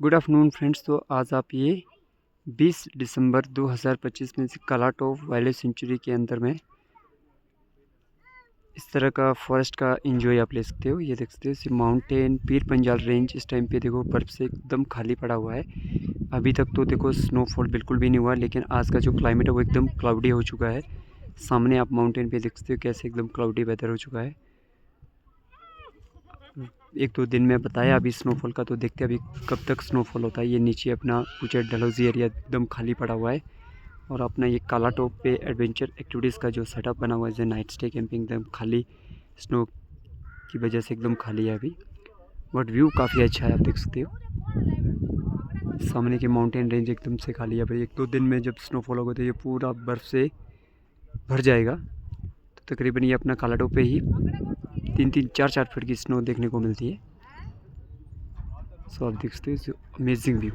Good afternoon friends. तो आज आप ये 20 दिसंबर 2025 में कालाटोप वाइल्ड सेंचुरी के अंदर में इस तरह का फॉरेस्ट का एंजॉय आप ले सकते हो। ये देख सकते हो सिर्फ माउंटेन पीर पंजाल रेंज इस टाइम पे देखो बर्फ़ से एकदम खाली पड़ा हुआ है। अभी तक तो देखो स्नोफॉल बिल्कुल भी नहीं हुआ, लेकिन आज का जो क्लाइमेट है वो एकदम क्लाउडी हो चुका है। सामने आप माउंटेन पे देख सकते हो कैसे एकदम क्लाउडी वेदर हो चुका है। एक दो दिन में बताया अभी स्नोफॉल का, तो देखते हैं अभी कब तक स्नोफॉल होता है। ये नीचे अपना ऊंचा डलहौजी एरिया एकदम खाली पड़ा हुआ है, और अपना ये कालाटोप पे एडवेंचर एक्टिविटीज़ का जो सेटअप बना हुआ है जैसे नाइट स्टे कैंपिंग एकदम खाली, स्नो की वजह से एकदम खाली है अभी। बट व्यू काफ़ी अच्छा है, आप देख सकते हो सामने के माउंटेन रेंज एकदम से खाली है। भाई एक दो दिन में जब स्नोफॉल होगा तो ये पूरा बर्फ़ से भर जाएगा। तो तकरीबन ये अपना कालाटोप पे ही 3-4 फीट की स्नो देखने को मिलती है। सो आप देख सकते हो अमेजिंग व्यू।